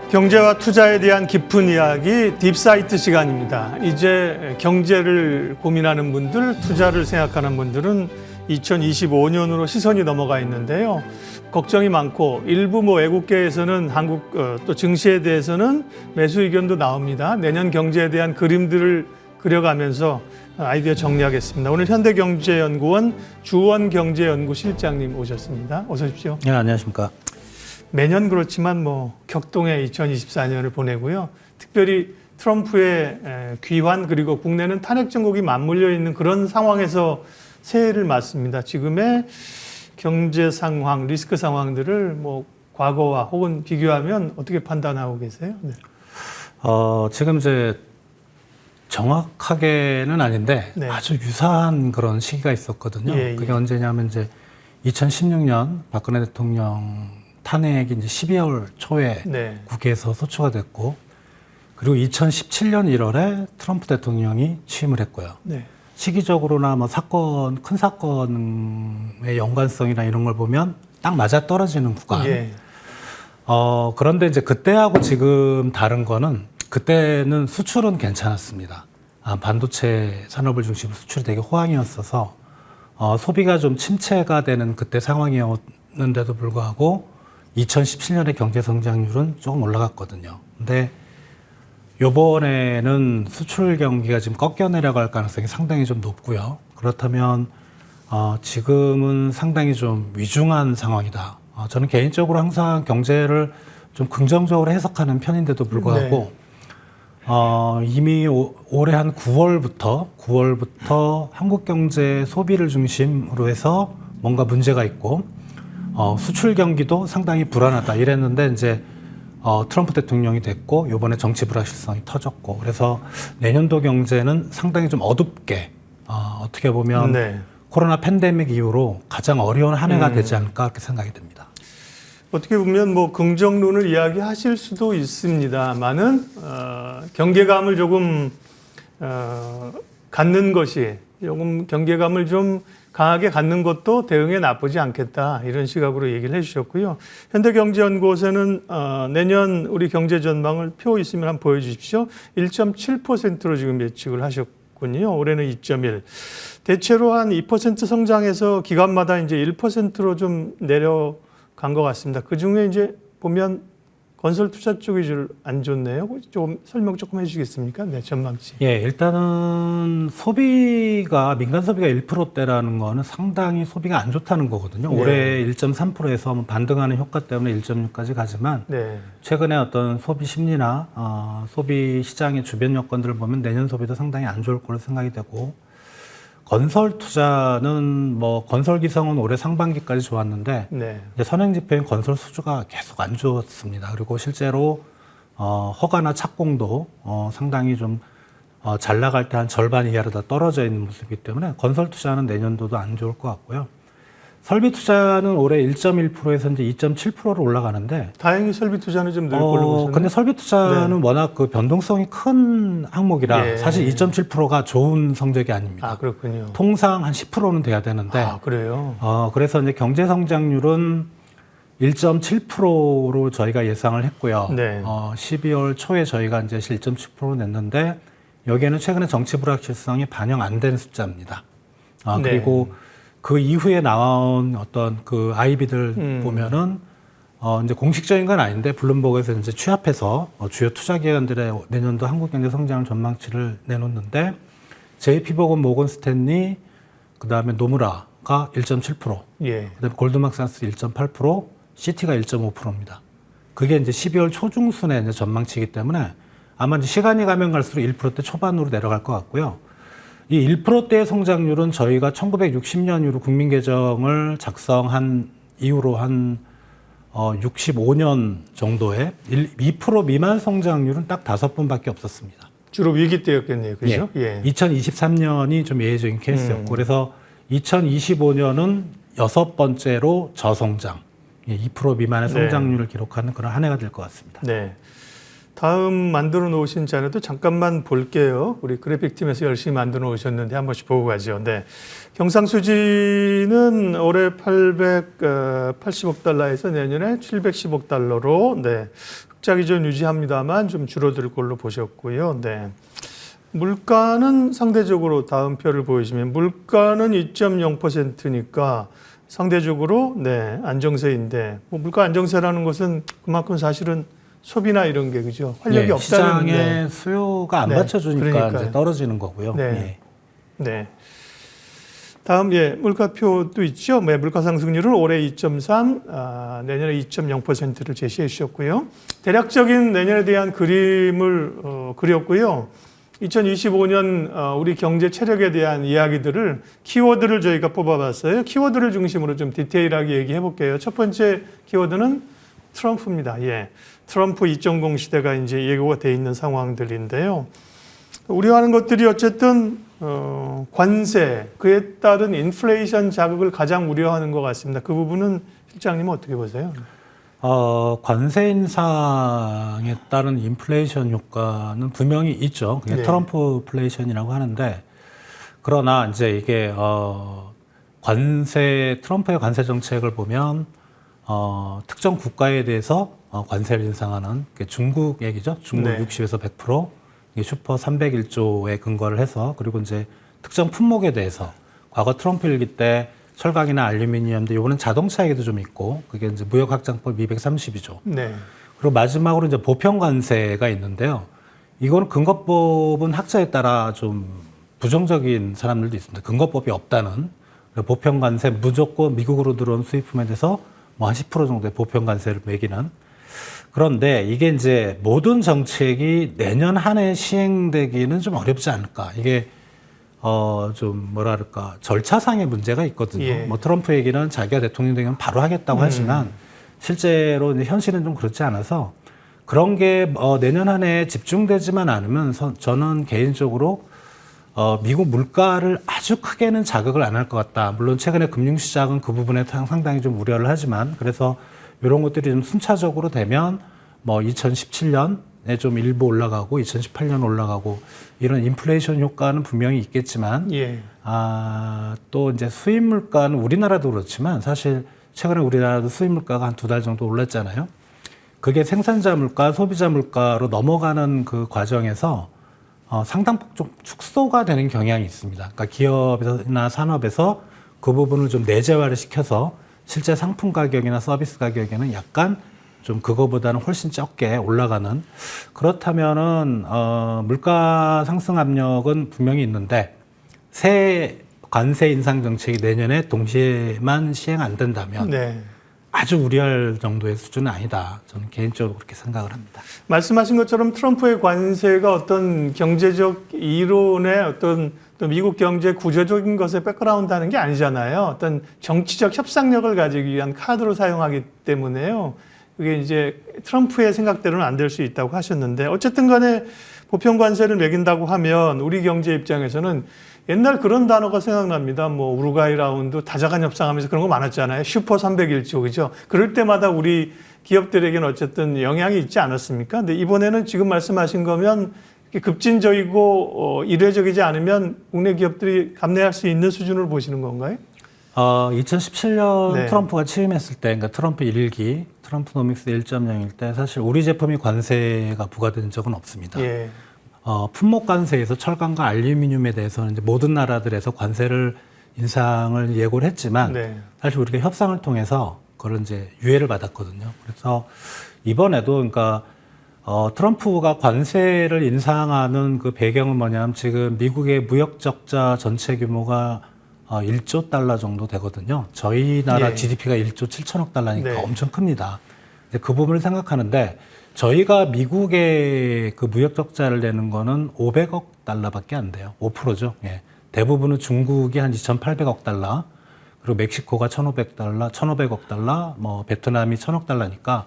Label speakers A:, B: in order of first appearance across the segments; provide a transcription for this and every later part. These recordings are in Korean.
A: 경제와 투자에 대한 깊은 이야기 딥사이트 시간입니다. 이제 경제를 고민하는 분들, 투자를 생각하는 분들은 2025년으로 시선이 넘어가 있는데요. 걱정이 많고 일부 외국계에서는 한국 또 증시에 대해서는 매수 의견도 나옵니다. 내년 경제에 대한 그림들을 그려가면서 아이디어 정리하겠습니다. 오늘 현대경제연구원 주원경제연구 실장님 오셨습니다. 어서 오십시오.
B: 네, 안녕하십니까.
A: 매년 그렇지만 격동의 2024년을 보내고요. 특별히 트럼프의 귀환 그리고 국내는 탄핵 정국이 맞물려 있는 그런 상황에서 새해를 맞습니다. 지금의 경제 상황, 리스크 상황들을 과거와 혹은 비교하면 어떻게 판단하고 계세요? 네.
B: 지금 이제 정확하게는 아닌데
A: 네.
B: 아주 유사한 그런 시기가 있었거든요.
A: 예, 예.
B: 그게 언제냐면 이제 2016년 박근혜 대통령 탄핵이 이제 12월 초에
A: 네.
B: 국회에서 소추가 됐고, 그리고 2017년 1월에 트럼프 대통령이 취임을 했고요.
A: 네.
B: 시기적으로나 큰 사건의 연관성이나 이런 걸 보면 딱 맞아 떨어지는 구간.
A: 예.
B: 그런데 이제 그때하고 지금 다른 거는, 그때는 수출은 괜찮았습니다. 반도체 산업을 중심으로 수출이 되게 호황이었어서 소비가 좀 침체가 되는 그때 상황이었는데도 불구하고 2017년에 경제 성장률은 조금 올라갔거든요. 근데 요번에는 수출 경기가 지금 꺾여 내려갈 가능성이 상당히 좀 높고요. 그렇다면 지금은 상당히 좀 위중한 상황이다. 저는 개인적으로 항상 경제를 좀 긍정적으로 해석하는 편인데도 불구하고 이미 올해 한 9월부터 한국 경제 소비를 중심으로 해서 뭔가 문제가 있고 수출 경기도 상당히 불안하다 이랬는데 이제 트럼프 대통령이 됐고 이번에 정치 불확실성이 터졌고, 그래서 내년도 경제는 상당히 좀 어둡게 어떻게 보면
A: 네.
B: 코로나 팬데믹 이후로 가장 어려운 한 해가 되지 않을까 그렇게 생각이 됩니다.
A: 어떻게 보면 긍정론을 이야기하실 수도 있습니다만은 경계감을 조금 갖는 것이 조금 경계감을 좀 강하게 갖는 것도 대응에 나쁘지 않겠다 이런 시각으로 얘기를 해주셨고요. 현대경제연구원에서는 내년 우리 경제 전망을 표 있으면 한번 보여주십시오. 1.7%로 지금 예측을 하셨군요. 올해는 2.1. 대체로 한 2% 성장해서 기간마다 이제 1%로 좀 내려간 것 같습니다. 그 중에 이제 보면 건설 투자 쪽이 좀 안 좋네요. 좀 설명 조금 해주시겠습니까? 네, 전망치.
B: 예, 일단은 민간 소비가 1%대라는 거는 상당히 소비가 안 좋다는 거거든요.
A: 네.
B: 올해 1.3%에서 반등하는 효과 때문에 1.6까지 가지만
A: 네.
B: 최근에 어떤 소비 심리나 소비 시장의 주변 여건들을 보면 내년 소비도 상당히 안 좋을 걸로 생각이 되고, 건설 투자는 건설 기성은 올해 상반기까지 좋았는데
A: 네.
B: 이제 선행 지표인 건설 수주가 계속 안 좋았습니다. 그리고 실제로 허가나 착공도 상당히 좀 잘 나갈 때 한 절반 이하로 다 떨어져 있는 모습이기 때문에 건설 투자는 내년도도 안 좋을 것 같고요. 설비 투자는 올해 1.1%에서 이제 2.7%로 올라가는데,
A: 다행히 설비 투자는 좀 늘 걸로 보셨네요.
B: 근데 설비 투자는 워낙 그 변동성이 큰 항목이라
A: 예.
B: 사실 2.7%가 좋은 성적이 아닙니다.
A: 그렇군요.
B: 통상 한 10%는 돼야 되는데,
A: 그래요?
B: 그래서 이제 경제 성장률은 1.7%로 저희가 예상을 했고요.
A: 네.
B: 12월 초에 저희가 이제 1.7% 냈는데, 여기에는 최근에 정치 불확실성이 반영 안 된 숫자입니다. 그리고 그 이후에 나온 어떤 그 아이비들 보면은 이제 공식적인 건 아닌데 블룸버그에서 이제 취합해서 주요 투자 기관들의 내년도 한국 경제 성장 전망치를 내놓는데, JP모건, 모건 스탠리, 그다음에 노무라가 1.7%,
A: 예.
B: 그다음에 골드만삭스 1.8%, 시티가 1.5%입니다. 그게 이제 12월 초중순의 이제 전망치이기 때문에 아마 이제 시간이 가면 갈수록 1%대 초반으로 내려갈 것 같고요. 이 1%대의 성장률은 저희가 1960년 이후로 국민개정을 작성한 이후로 한 65년 정도에 2% 미만 성장률은 딱 5번밖에 없었습니다.
A: 주로 위기 때였겠네요. 그죠?
B: 예. 2023년이 좀 예외적인 케이스였고, 그래서 2025년은 6번째로 저성장, 2% 미만의 성장률을 기록하는 그런 한 해가 될 것 같습니다.
A: 네. 다음 만들어 놓으신 자료도 잠깐만 볼게요. 우리 그래픽팀에서 열심히 만들어 놓으셨는데 한 번씩 보고 가죠. 네. 경상수지는 올해 880억 달러에서 내년에 710억 달러로 네. 흑자 기조는 유지합니다만 좀 줄어들 걸로 보셨고요. 네. 물가는 상대적으로 다음 표를 보여주시면 물가는 2.0%니까 상대적으로 네, 안정세인데 뭐 물가 안정세라는 것은 그만큼 사실은 소비나 이런 게 그죠 활력이 없다는
B: 시장의
A: 네.
B: 수요가 안
A: 네,
B: 받쳐주니까
A: 그러니까요.
B: 이제 떨어지는 거고요.
A: 네. 네. 다음 물가표도 있죠. 물가 상승률은 올해 2.3, 내년에 2.0%를 제시해 주셨고요. 대략적인 내년에 대한 그림을 그렸고요. 2025년 우리 경제 체력에 대한 이야기들을 키워드를 저희가 뽑아봤어요. 키워드를 중심으로 좀 디테일하게 얘기해 볼게요. 첫 번째 키워드는 트럼프입니다. 예. 트럼프 2.0 시대가 이제 예고가 돼 있는 상황들인데요. 우려하는 것들이 어쨌든 관세, 그에 따른 인플레이션 자극을 가장 우려하는 것 같습니다. 그 부분은 실장님은 어떻게 보세요?
B: 관세 인상에 따른 인플레이션 효과는 분명히 있죠. 그게
A: 네.
B: 트럼프 플레이션이라고 하는데, 그러나 이제 이게 트럼프의 관세 정책을 보면 특정 국가에 대해서 관세를 인상하는 중국 얘기죠. 중국
A: 네.
B: 60에서 100%, 슈퍼 301조에 근거를 해서, 그리고 이제 특정 품목에 대해서 과거 트럼프 일기 때 철강이나 알루미늄도 이번엔 자동차에도 좀 있고, 그게 이제 무역확장법 230이죠.
A: 네.
B: 그리고 마지막으로 이제 보편관세가 있는데요. 이거는 근거법은 학자에 따라 좀 부정적인 사람들도 있습니다. 근거법이 없다는. 보편관세 무조건 미국으로 들어온 수입품에 대해서 뭐 한 10% 정도의 보편관세를 매기는. 그런데 이게 이제 모든 정책이 내년 한 해 시행되기는 좀 어렵지 않을까. 이게 좀 뭐랄까 절차상의 문제가 있거든요.
A: 예.
B: 뭐 트럼프 얘기는 자기가 대통령 되면 바로 하겠다고 하지만 실제로 이제 현실은 좀 그렇지 않아서 그런 게 내년 한 해에 집중되지만 않으면 저는 개인적으로 미국 물가를 아주 크게는 자극을 안 할 것 같다. 물론 최근에 금융시장은 그 부분에 상당히 좀 우려를 하지만 그래서 이런 것들이 좀 순차적으로 되면 뭐 2017년에 좀 일부 올라가고 2018년 올라가고 이런 인플레이션 효과는 분명히 있겠지만
A: 예.
B: 또 이제 수입 물가는 우리나라도 그렇지만 사실 최근에 우리나라도 수입 물가가 한 2달 정도 올랐잖아요. 그게 생산자 물가, 소비자 물가로 넘어가는 그 과정에서 상당폭 좀 축소가 되는 경향이 있습니다. 그러니까 기업이나 산업에서 그 부분을 좀 내재화를 시켜서 실제 상품 가격이나 서비스 가격에는 약간 좀 그거보다는 훨씬 적게 올라가는 그렇다면은 물가 상승 압력은 분명히 있는데 새 관세 인상 정책이 내년에 동시에만 시행 안 된다면
A: 네.
B: 아주 우려할 정도의 수준은 아니다. 저는 개인적으로 그렇게 생각을 합니다.
A: 말씀하신 것처럼 트럼프의 관세가 어떤 경제적 이론의 어떤 또 미국 경제 구조적인 것에 백그라운드하는 게 아니잖아요. 어떤 정치적 협상력을 가지기 위한 카드로 사용하기 때문에요. 그게 이제 트럼프의 생각대로는 안 될 수 있다고 하셨는데 어쨌든 간에 보편 관세를 매긴다고 하면 우리 경제 입장에서는 옛날 그런 단어가 생각납니다. 뭐 우루과이 라운드, 다자간 협상하면서 그런 거 많았잖아요. 슈퍼 301조, 그죠? 그럴 때마다 우리 기업들에게는 어쨌든 영향이 있지 않았습니까? 근데 이번에는 지금 말씀하신 거면 급진적이고 이례적이지 않으면 국내 기업들이 감내할 수 있는 수준으로 보시는 건가요?
B: 2017년
A: 네.
B: 트럼프가 취임했을 때, 그러니까 트럼프 1기, 트럼프 노믹스 1.0일 때 사실 우리 제품이 관세가 부과된 적은 없습니다.
A: 예.
B: 품목 관세에서 철강과 알루미늄에 대해서는 이제 모든 나라들에서 관세를 인상을 예고를 했지만
A: 네.
B: 사실 우리가 협상을 통해서 그걸 이제 유예를 받았거든요. 그래서 이번에도 그러니까 트럼프가 관세를 인상하는 그 배경은 뭐냐면 지금 미국의 무역 적자 전체 규모가 1조 달러 정도 되거든요. 저희 나라
A: 예.
B: GDP가 1조 7천억 달러니까
A: 네.
B: 엄청 큽니다. 그 부분을 생각하는데 저희가 미국의 그 무역 적자를 내는 거는 500억 달러밖에 안 돼요. 5%죠. 예. 대부분은 중국이 한 2,800억 달러, 그리고 멕시코가 1,500달러, 1,500억 달러, 뭐 베트남이 1,000억 달러니까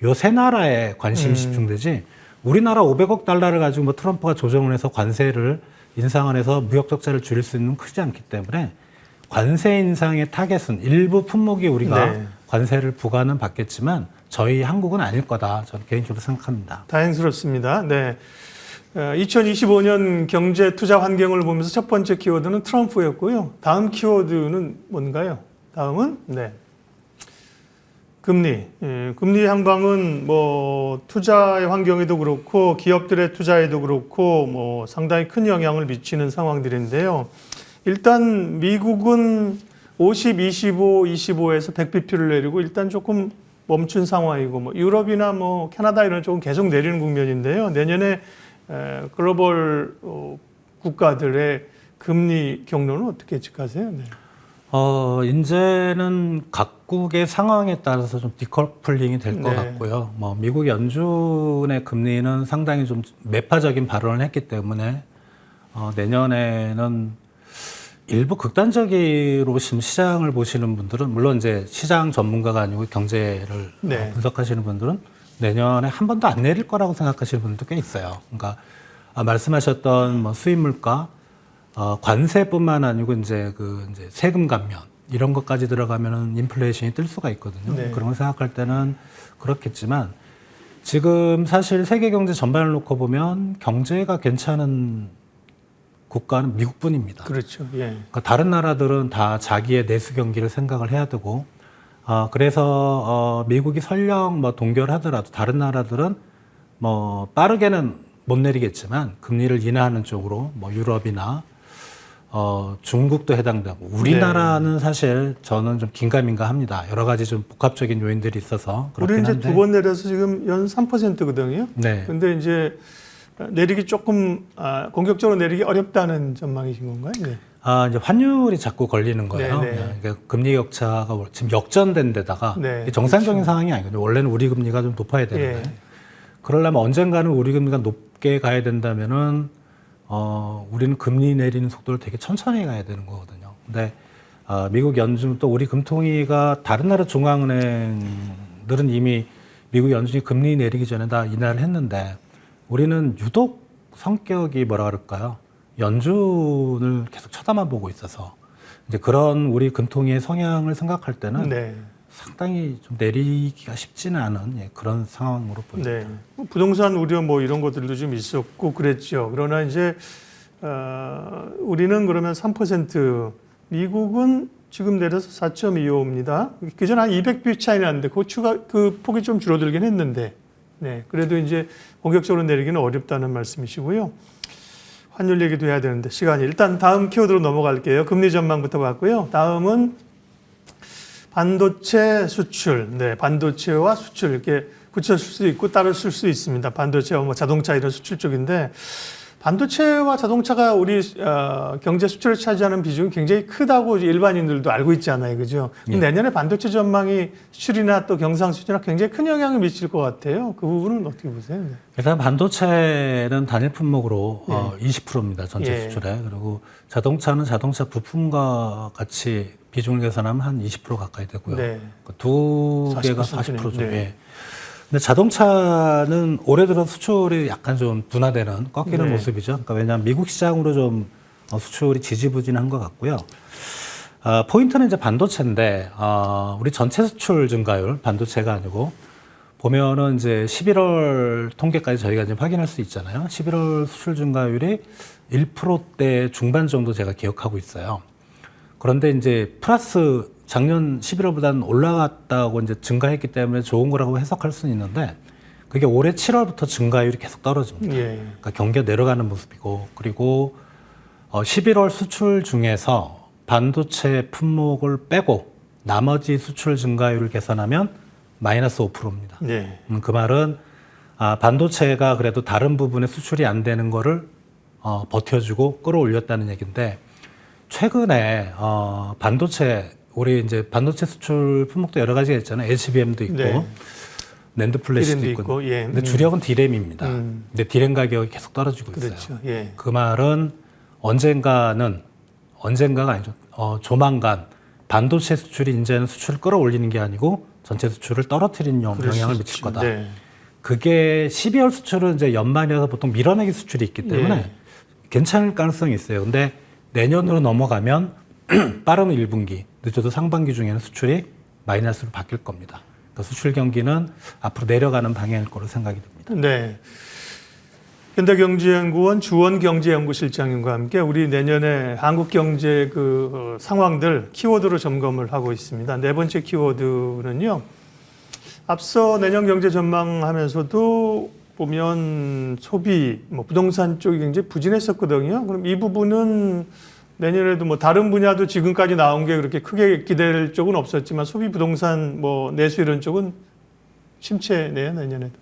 B: 요 세 나라에 관심이 집중되지 우리나라 500억 달러를 가지고 뭐 트럼프가 조정을 해서 관세를 인상을 해서 무역 적자를 줄일 수 있는 크지 않기 때문에 관세 인상의 타겟은 일부 품목이 우리가
A: 네.
B: 관세를 부과는 받겠지만 저희 한국은 아닐 거다. 저는 개인적으로 생각합니다.
A: 다행스럽습니다. 네. 2025년 경제 투자 환경을 보면서 첫 번째 키워드는 트럼프였고요. 다음 키워드는 뭔가요? 다음은 금리. 예, 금리 향방은 뭐 투자의 환경에도 그렇고 기업들의 투자에도 그렇고 뭐 상당히 큰 영향을 미치는 상황들인데요. 일단 미국은 50, 25, 25에서 100bp를 내리고 일단 조금 멈춘 상황이고 뭐 유럽이나 뭐 캐나다 이런 쪽은 계속 내리는 국면인데요. 내년에 글로벌 국가들의 금리 경로는 어떻게 예측하세요? 네.
B: 이제는 각국의 상황에 따라서 좀 디커플링이 될 것
A: 네.
B: 같고요. 뭐 미국 연준의 금리는 상당히 좀 매파적인 발언을 했기 때문에 내년에는 일부 극단적으로 지금 시장을 보시는 분들은 물론 이제 시장 전문가가 아니고 경제를
A: 네.
B: 분석하시는 분들은 내년에 한 번도 안 내릴 거라고 생각하시는 분들도 꽤 있어요. 그러니까 말씀하셨던 뭐 수입 물가 관세뿐만 아니고 이제 이제 세금 감면 이런 것까지 들어가면은 인플레이션이 뜰 수가 있거든요.
A: 네.
B: 그런 걸 생각할 때는 그렇겠지만 지금 사실 세계 경제 전반을 놓고 보면 경제가 괜찮은 국가는 미국뿐입니다.
A: 그렇죠. 예.
B: 그러니까 다른 나라들은 다 자기의 내수 경기를 생각을 해야 되고 그래서 미국이 설령 뭐 동결하더라도 다른 나라들은 뭐 빠르게는 못 내리겠지만 금리를 인하하는 쪽으로 뭐 유럽이나 중국도 해당되고 우리나라는 사실 저는 좀 긴가민가합니다. 여러 가지 좀 복합적인 요인들이 있어서 그렇긴
A: 우리 이제
B: 한데.
A: 두 번 내려서 지금 연 3%거든요.
B: 네.
A: 근데 이제 내리기 조금 공격적으로 내리기 어렵다는 전망이신 건가요? 네.
B: 이제 환율이 자꾸 걸리는 거예요.
A: 네, 네.
B: 그러니까 금리 격차가 지금 역전된 데다가
A: 네,
B: 이게 정상적인
A: 그렇죠.
B: 상황이 아니거든요. 원래는 우리 금리가 좀 높아야 되는데.
A: 예.
B: 그러려면 언젠가는 우리 금리가 높게 가야 된다면은 우리는 금리 내리는 속도를 되게 천천히 가야 되는 거거든요. 근데 미국 연준 또 우리 금통위가 다른 나라 중앙은행들은 이미 미국 연준이 금리 내리기 전에 다 인하를 했는데 우리는 유독 성격이 뭐라 그럴까요? 연준을 계속 쳐다만 보고 있어서 이제 그런 우리 금통위의 성향을 생각할 때는
A: 네.
B: 상당히 좀 내리기가 쉽지는 않은 그런 상황으로 보입니다.
A: 네. 부동산 우려 뭐 이런 것들도 좀 있었고 그랬죠. 그러나 이제 우리는 그러면 3%, 미국은 지금 내려서 4.25입니다. 그전 한 200bp 차이 나는데 그 폭이 좀 줄어들긴 했는데, 네. 그래도 이제 본격적으로 내리기는 어렵다는 말씀이시고요. 환율 얘기도 해야 되는데 시간이 일단 다음 키워드로 넘어갈게요. 금리 전망부터 봤고요. 다음은 반도체 수출, 네, 반도체와 수출 이렇게 붙여 쓸 수도 있고 따로 쓸 수 있습니다. 반도체와 뭐 자동차 이런 수출 쪽인데 반도체와 자동차가 우리 경제 수출을 차지하는 비중이 굉장히 크다고 일반인들도 알고 있잖아요, 그죠?
B: 예.
A: 내년에 반도체 전망이 수출이나 또 경상 수출이나 굉장히 큰 영향을 미칠 것 같아요. 그 부분은 어떻게 보세요? 네.
B: 일단 반도체는 단일 품목으로 20%입니다. 전체
A: 예.
B: 수출에. 그리고 자동차는 자동차 부품과 같이 비중을 계산하면 한 20% 가까이 되고요.
A: 네.
B: 두 개가
A: 40%
B: 40% 정도.
A: 네.
B: 예. 근데 자동차는 올해 들어 수출이 약간 좀 둔화되는 꺾이는
A: 네.
B: 모습이죠. 그러니까 왜냐하면 미국 시장으로 좀 수출이 지지부진한 것 같고요. 포인트는 이제 반도체인데 우리 전체 수출 증가율 반도체가 아니고 보면은 이제 11월 통계까지 저희가 지금 확인할 수 있잖아요. 11월 수출 증가율이 1%대 중반 정도 제가 기억하고 있어요. 그런데 이제 플러스 작년 11월보다는 올라갔다고 이제 증가했기 때문에 좋은 거라고 해석할 수는 있는데 그게 올해 7월부터 증가율이 계속 떨어집니다.
A: 예.
B: 그러니까 경기가 내려가는 모습이고 그리고 11월 수출 중에서 반도체 품목을 빼고 나머지 수출 증가율을 계산하면 마이너스 5%입니다.
A: 네.
B: 그 말은 반도체가 그래도 다른 부분에 수출이 안 되는 거를 버텨주고 끌어올렸다는 얘기인데 최근에 반도체 우리 이제 반도체 수출 품목도 여러 가지가 있잖아요. HBM도 있고
A: 네.
B: 낸드 플래시도
A: 디램도
B: 있고.
A: 있고, 예.
B: 근데 주력은 디램입니다. 근데 디램 가격이 계속 떨어지고 있어요.
A: 그렇죠. 예.
B: 그 말은 언젠가가 아니죠. 조만간 반도체 수출이 이제는 수출을 끌어올리는 게 아니고 전체 수출을 떨어뜨리는 영향을 미칠 거다.
A: 네.
B: 그게 12월 수출은 이제 연말이라서 보통 밀어내기 수출이 있기 때문에
A: 예.
B: 괜찮을 가능성이 있어요. 근데 내년으로 넘어가면 빠르면 1분기, 늦어도 상반기 중에는 수출이 마이너스로 바뀔 겁니다. 그러니까 수출 경기는 앞으로 내려가는 방향일 거로 생각이 듭니다.
A: 네. 현대경제연구원 주원경제연구실장님과 함께 우리 내년에 한국 경제 상황들 키워드로 점검을 하고 있습니다. 네 번째 키워드는요. 앞서 내년 경제 전망하면서도 보면 소비, 뭐 부동산 쪽이 굉장히 부진했었거든요. 그럼 이 부분은 내년에도 뭐 다른 분야도 지금까지 나온 게 그렇게 크게 기대될 쪽은 없었지만 소비, 부동산, 뭐 내수 이런 쪽은 침체네요, 내년에도.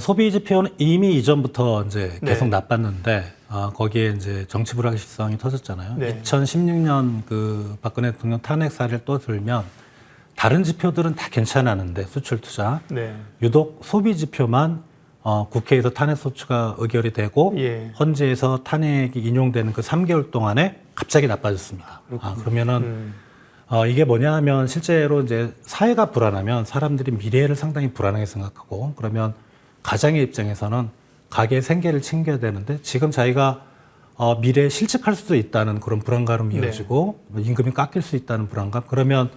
B: 소비 지표는 이미 이전부터 이제 계속
A: 네.
B: 나빴는데 거기에 이제 정치 불확실성이 터졌잖아요.
A: 네.
B: 2016년 그 박근혜 대통령 탄핵 사례를 또 들면 다른 지표들은 다 괜찮았는데 수출 투자
A: 네.
B: 유독 소비 지표만 국회에서 탄핵 소추가 의결이 되고
A: 예.
B: 헌재에서 탄핵이 인용되는 그 3개월 동안에 갑자기 나빠졌습니다. 그러면은 이게 뭐냐 하면 실제로 이제 사회가 불안하면 사람들이 미래를 상당히 불안하게 생각하고 그러면 가장의 입장에서는 가게의 생계를 챙겨야 되는데 지금 자기가 미래에 실직할 수도 있다는 그런 불안감이
A: 네.
B: 이어지고 임금이 깎일 수 있다는 불안감 그러면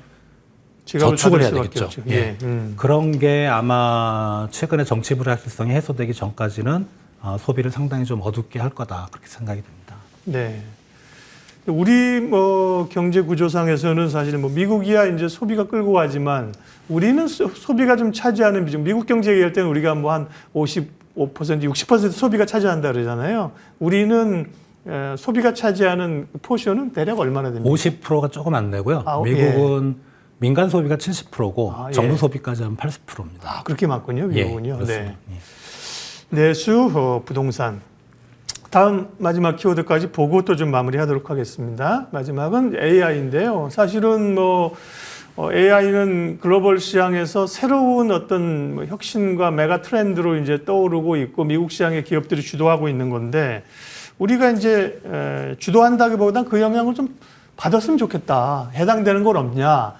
A: 지갑을
B: 저축을
A: 닫을
B: 해야
A: 수밖에
B: 되겠죠.
A: 없죠.
B: 예.
A: 예.
B: 그런 게 아마 최근에 정치 불확실성이 해소되기 전까지는 소비를 상당히 좀 어둡게 할 거다 그렇게 생각이 됩니다.
A: 네. 우리 뭐 경제 구조상에서는 사실 뭐 미국이야 이제 소비가 끌고 가지만 우리는 소비가 좀 차지하는 비중. 미국 경제 얘기할 때는 우리가 뭐 한 55%, 60% 소비가 차지한다 그러잖아요. 우리는 소비가 차지하는 포션은 대략 얼마나 됩니까?
B: 50%가 조금 안 되고요.
A: 아,
B: 미국은 민간 소비가 70%고
A: 아, 예.
B: 정부 소비까지 하면 80%입니다.
A: 아, 그렇게 많군요, 미국은요.
B: 그렇습니다.
A: 네.
B: 예.
A: 내수, 부동산. 다음 마지막 키워드까지 보고 또 좀 마무리하도록 하겠습니다. 마지막은 AI인데요. 사실은 뭐 AI는 글로벌 시장에서 새로운 어떤 뭐 혁신과 메가 트렌드로 이제 떠오르고 있고 미국 시장의 기업들이 주도하고 있는 건데 우리가 이제 주도한다기보단 그 영향을 좀 받았으면 좋겠다. 해당되는 건 없냐.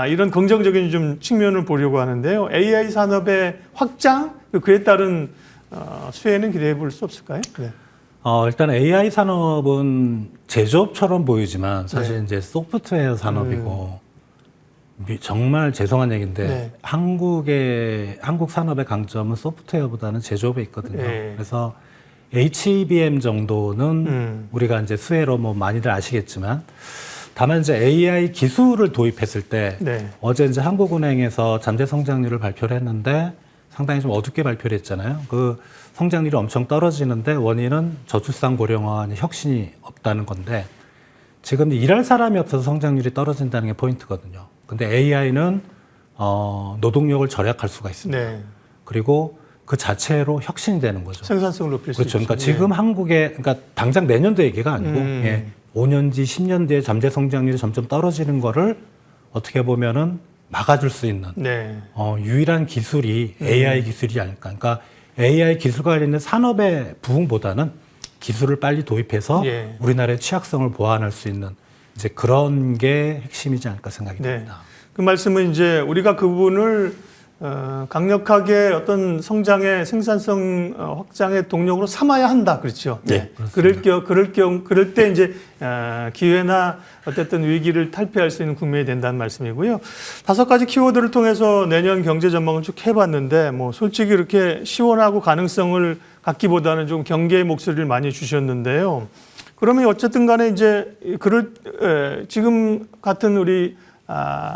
A: 이런 긍정적인 좀 측면을 보려고 하는데요. AI 산업의 확장 그에 따른 수혜는 기대해 볼 수 없을까요? 네.
B: 일단 AI 산업은 제조업처럼 보이지만 사실
A: 네.
B: 이제 소프트웨어 산업이고 정말 죄송한 얘기인데
A: 네.
B: 한국 산업의 강점은 소프트웨어보다는 제조업에 있거든요.
A: 네.
B: 그래서 HBM 정도는 우리가 이제 수혜로 뭐 많이들 아시겠지만 다만 이제 AI 기술을 도입했을 때
A: 네.
B: 어제 이제 한국은행에서 잠재 성장률을 발표를 했는데 상당히 좀 어둡게 발표를 했잖아요. 그 성장률이 엄청 떨어지는데 원인은 저출산 고령화 혁신이 없다는 건데 지금 일할 사람이 없어서 성장률이 떨어진다는 게 포인트거든요. 근데 AI는 노동력을 절약할 수가 있습니다.
A: 네.
B: 그리고 그 자체로 혁신이 되는 거죠.
A: 생산성을 높일 수
B: 그렇죠.
A: 있죠.
B: 그러니까 지금 한국에 그러니까 당장 내년도 얘기가 아니고 5년 뒤, 10년 뒤에 잠재 성장률이 점점 떨어지는 거를 어떻게 보면은 막아줄 수 있는
A: 네.
B: 유일한 기술이 AI 기술이 아닐까. 그러니까 AI 기술 관련된 산업의 부흥보다는 기술을 빨리 도입해서
A: 예.
B: 우리나라의 취약성을 보완할 수 있는 이제 그런 게 핵심이지 않을까 생각이
A: 네.
B: 듭니다.
A: 그 말씀은 이제 우리가 그 부분을 강력하게 어떤 성장의 생산성 확장의 동력으로 삼아야 한다. 그렇죠.
B: 네,
A: 그럴 때 이제 기회나 어쨌든 위기를 탈피할 수 있는 국면이 된다는 말씀이고요. 5가지 키워드를 통해서 내년 경제 전망을 쭉 해봤는데 뭐 솔직히 이렇게 시원하고 가능성을 갖기보다는 좀 경계의 목소리를 많이 주셨는데요. 그러면 어쨌든 간에 이제 지금 같은 우리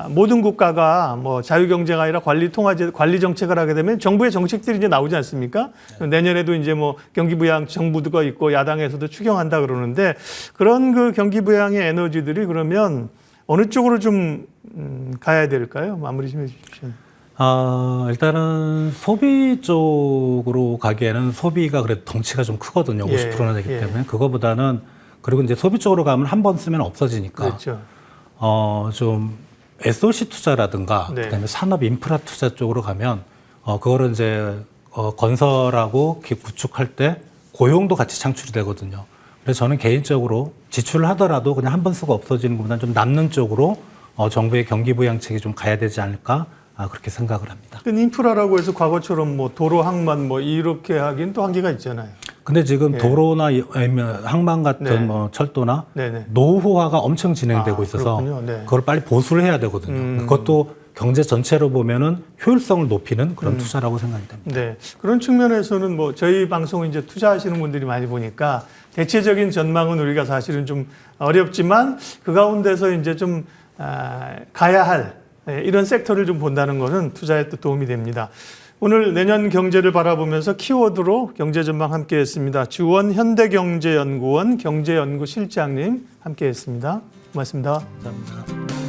A: 모든 국가가 뭐 자유경제가 아니라 관리 정책을 하게 되면 정부의 정책들이 이제 나오지 않습니까? 내년에도 이제 뭐 경기부양 정부가 있고 야당에서도 추경한다 그러는데 그런 그 경기부양의 에너지들이 그러면 어느 쪽으로 좀 가야 될까요? 마무리 좀 해주십시오.
B: 일단은 소비 쪽으로 가기에는 소비가 그래도 덩치가 좀 크거든요. 50%나 되기 때문에. 그거보다는 그리고 이제 소비 쪽으로 가면 한 번 쓰면 없어지니까.
A: 그렇죠.
B: 좀 SOC 투자라든가
A: 네.
B: 그다음에 산업 인프라 투자 쪽으로 가면 그거를 이제 건설하고 구축할 때 고용도 같이 창출이 되거든요. 그래서 저는 개인적으로 지출을 하더라도 그냥 한 번 쓰고 없어지는 것보다는 좀 남는 쪽으로 정부의 경기 부양책이 좀 가야 되지 않을까 그렇게 생각을 합니다.
A: 인프라라고 해서 과거처럼 뭐 도로, 항만 뭐 이렇게 하긴 또 한계가 있잖아요.
B: 근데 지금
A: 예.
B: 도로나 항만 같은
A: 네.
B: 뭐 철도나
A: 네네.
B: 노후화가 엄청 진행되고 있어서
A: 그렇군요. 네.
B: 그걸 빨리 보수를 해야 되거든요. 그것도 경제 전체로 보면은 효율성을 높이는 그런 투자라고 생각이 됩니다.
A: 네. 그런 측면에서는 뭐 저희 방송을 이제 투자하시는 분들이 많이 보니까 대체적인 전망은 우리가 사실은 좀 어렵지만 그 가운데서 이제 좀 가야 할 이런 섹터를 좀 본다는 것은 투자에 또 도움이 됩니다. 오늘 내년 경제를 바라보면서 키워드로 경제전망 함께했습니다. 주원 현대경제연구원 경제연구실장님 함께했습니다. 고맙습니다.
B: 감사합니다.